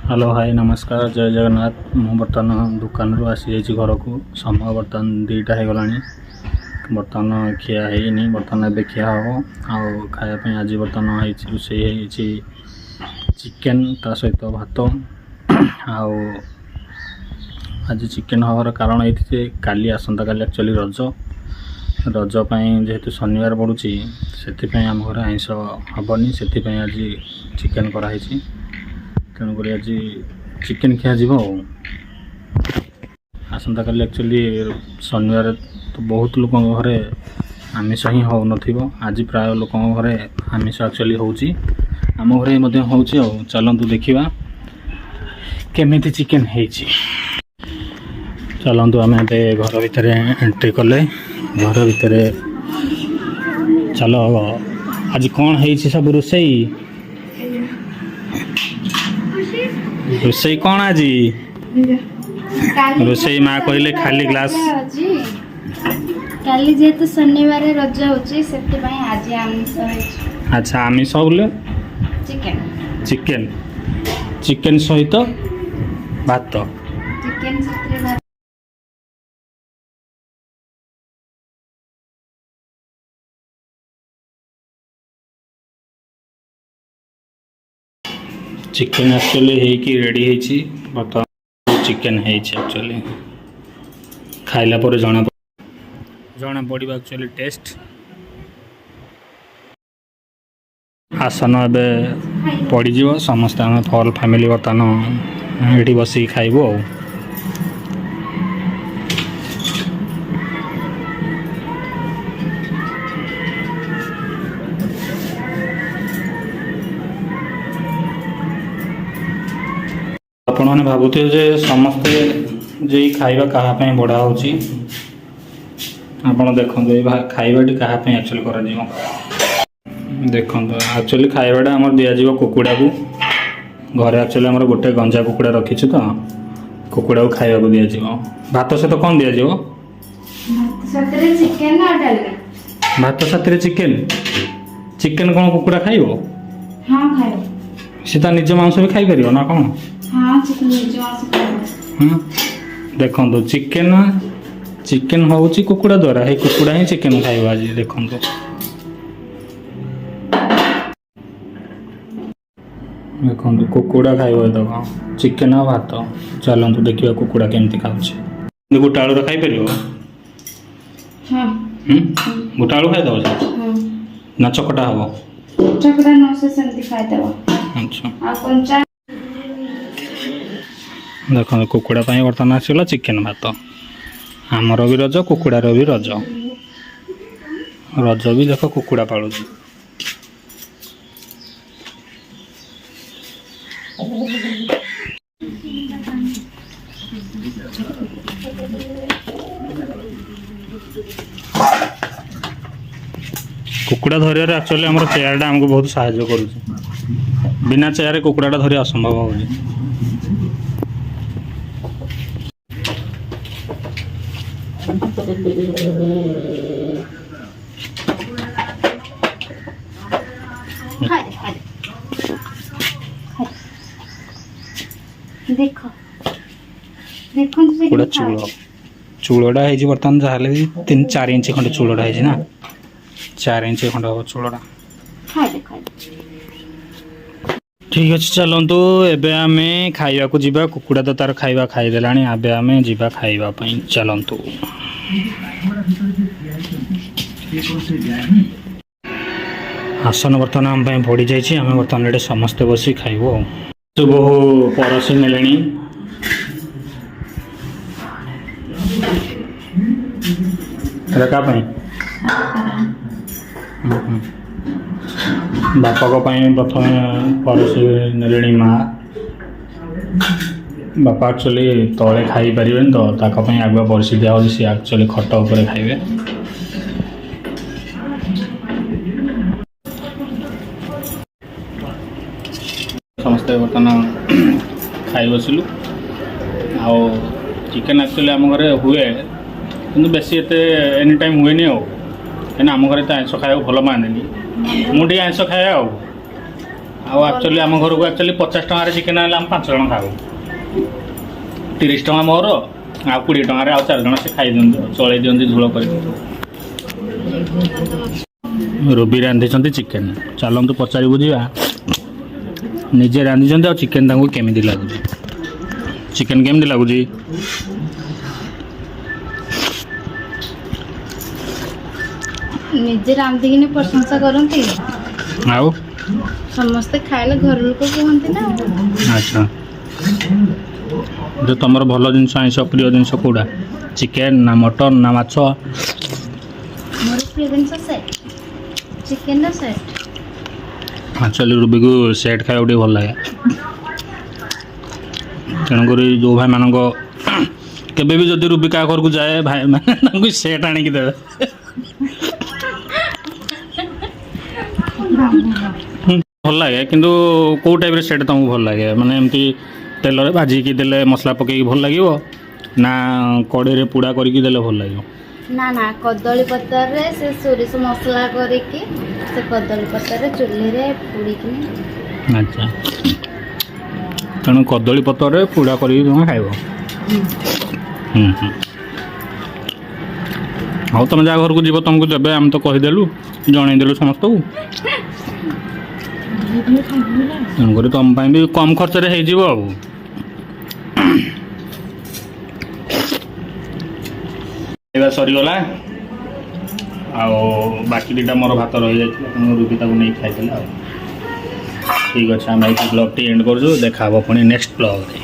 Hello hi नमस्कार जय जगन्नाथ मु बर्तमान दुकान रू आसी जाइए घर को समय बर्तमान 2टा हो गलानी बर्तमान खिया है बर्तमान ए खिया हम आउ खायापी आज बर्तमान रोषे चिकेन ता सहित भात आउ आज चिकेन हबार कारण ये काली आसंता काली एक्चुअली रज जेहेतु शनिवार पड़ू से आम घर आइंस हेनी से आज चिकेन कराई तेणुक आज चिकेन खिया आसंता काली एक्चुअली शनिवार तो बहुत लोक घरे आमिष ही हो आज प्राय लोक घरे आमिष एक्चुअली होची आम घरे होची चलतु देखा केमी चिकेन होती चलतु आम घर भितर एंट्री कले घर भितर चलो आज कौन है सब रोसई रोसई कौन आज रोसई माँ कहले खाली ग्लास काली जेहेतु शनिवार रज होची सेति पई आज आमिष होची। अच्छा आमिष बोले चिकेन चिकेन चिकेन सहित भात चिकेन सहित भात चिकेन एक्चुअली है रेडी है बर्तमान चिकेन है एक्चुअली खाइला पर जना पड़ा एक्चुअली टेस्ट आसन ए पड़ज समस्त आम फल फैमिली बर्तमान ये बसिक खाइबू आपण मैंने भावुथे जे समस्ते जे खाइबा कहापी बढ़ा हो देखते खाइबाटी कहापी एक्चुअली कर देखो एक्चुअली खाइबाटा आम दिज्व कुकुड़ा को घरे एक्चुअली आम गोटे गंजा कुकुड़ा रखीचु तो कुकुड़ा को खाइबा को दिज्व भात सहित कौन दिज्व भात साथी चिकेन चिकेन कौन कुकुड़ा खाइब हां खाइब सी निज मांस भी खाई पार ना कौन हां चिकेन निज मांस देखो चिकेन चिकेन हूँ कुकुड़ा द्वारा है कुकुड़ा ही चिकेन खाइब आज देखो देखो कुकुड़ा खाइब देख चिकेन और भात चलतु देखा कुकुड़ा केमती खाऊे गोटे आलू खाई पार गोटे आलू खाईदेव ना चकटा हम चकटा न से सेमती खाईदेव अच्छा आ कंचा देखो कुकुड़ा बर्तमान आसगला चिकेन भात आमर भी रज कुकुड़ार भी रज रज भी देख कुकुड़ा पालू कुकुड़ा धरिया एक्चुअली आम चेयरटा आमको बहुत साहाय्य कर बिना चेयर कुकुड़ाटा धरिया असंभव हो देखो देखो कुकुड़ा चूल चूलटा है बर्तमान जहाँ 3-4 इंच खंडे चूलटा है ना 4 इंच खंड हम चूलटा ठीक अच्छे चलतु एबे आमे खाइबा को जीवा कुकुड़ा तो तार खाइबा खाईदेला आबे आमे जीवा खाइबा पई चलतु आसन बर्तमान आम पड़ी जाइए आम बर्तमान ये समस्ते बस खाइबू बहु परसी ने बापा प्रथम परसी ने माँ बापा एक्चुअली तले खाई पारे तो ताकि आगुआ परसी दिया सी एक्चुअली खट उपर खाइबे समस्ते बर्तमान खाई बसिलु आ चिकेन एक्चुअली आम घर हुए कि बेसी एनी टाइम हुए नहीं कहीं आम घर तो आइंस खाया भल पानी मुझे आइंस खाए ଆଉ ଆକ୍ଚୁଆଲି ଆମ ଘରକୁ ଆକ୍ଚୁଆଲି 50 ଟଙ୍କାରେ ଚିକେନ୍ ଆଣିଲେ ଆମେ 5 ଜଣ ଖାଉ। 30 ଟଙ୍କା ମୋର ଆଉ 20 ଟଙ୍କାରେ ଆଉ 4 ଜଣ ସେ ଖାଇ ଦିଅନ୍ତି, ଚଳେଇ ଦିଅନ୍ତି ଝୋଳ କରିକି। ରୁବି ରାନ୍ଧିଛନ୍ତି ଚିକେନ୍। ଚାଲନ୍ତୁ ପଚାରି ବୁଝିବା ନିଜେ ରାନ୍ଧିଛନ୍ତି ଆଉ ଚିକେନ୍ ତାଙ୍କୁ କେମିତି ଲାଗୁଛି। ଚିକେନ୍ କେମିତି ଲାଗୁଛି? ନିଜେ ରାନ୍ଧିକିନି ପ୍ରଶଂସା କରନ୍ତି, ଆଉ ସମସ୍ତେ ଖାଇଲେ ଘର ଲୋକ କୁହନ୍ତି ନା। ଆଚ୍ଛା, ଯେ ତମର ଭଲ ଜିନିଷ ଆଇଁଷ ପ୍ରିୟ ଜିନିଷ କେଉଁଟା? ଚିକେନ୍ ନା ମଟନ୍ ନା ମାଛ? ମୋର ପ୍ରିୟ ଜିନିଷ ସେଟ୍, ଚିକେନ୍ର ସେଟ୍। ଆକ୍ଚୁଆଲି ରୁବିକୁ ସେଟ୍ ଖାଇବାକୁ ଟିକେ ଭଲ ଲାଗେ। ତେଣୁକରି ଯେଉଁ ଭାଇମାନଙ୍କ କେବେ ବି ଯଦି ରୁବି କାହା ଘରକୁ ଯାଏ ଭାଇମାନେ ତାଙ୍କୁ ସେଟ୍ ଆଣିକି ଦେବେ। ଭଲ ଲାଗେ, କିନ୍ତୁ କେଉଁ ଟାଇପ୍ର ସେଟ୍ ତୁମକୁ ଭଲ ଲାଗେ? ମାନେ ଏମିତି ତେଲରେ ଭାଜିକି ଦେଲେ ମସଲା ପକେଇକି ଭଲ ଲାଗିବ, ନା କଡ଼େଇରେ ପୋଡ଼ା କରିକି ଦେଲେ ଭଲ ଲାଗିବ? ନା ନା, କଦଳୀ ପତ୍ରରେ ସେ ସୋରିଷ ମସଲା କରିକି ସେ କଦଳୀ ପତ୍ରରେ ଚୁଲିରେ ପୋଡ଼ିକିନି। ଆଚ୍ଛା, ତେଣୁ କଦଳୀ ପତ୍ରରେ ପୋଡ଼ା କରିକି ତୁମେ ଖାଇବ। ହଉ, ତୁମେ ଯାହା ଘରକୁ ଯିବ ତୁମକୁ ଦେବେ, ଆମେ ତ କହିଦେଲୁ, ଜଣେଇଦେଲୁ ସମସ୍ତଙ୍କୁ। ତେଣୁକରି ତୁମ ପାଇଁ ବି କମ୍ ଖର୍ଚ୍ଚରେ ହେଇଯିବ ଆଉ। ଖାଇବା ସରିଗଲା, ଆଉ ବାକି ଦୁଇଟା ମୋର ଭାତ ରହିଯାଇଥିଲା, ତେଣୁ ରୁବି ତାକୁ ନେଇ ଖାଇଦେଲା ଆଉ। ଠିକ୍ ଅଛି, ଆମେ ଏଇ ବ୍ଲଗ୍ଟି ଏଣ୍ଡ କରୁଛୁ। ଦେଖା ହେବ ପୁଣି ନେକ୍ସଟ ବ୍ଲଗ୍ରେ।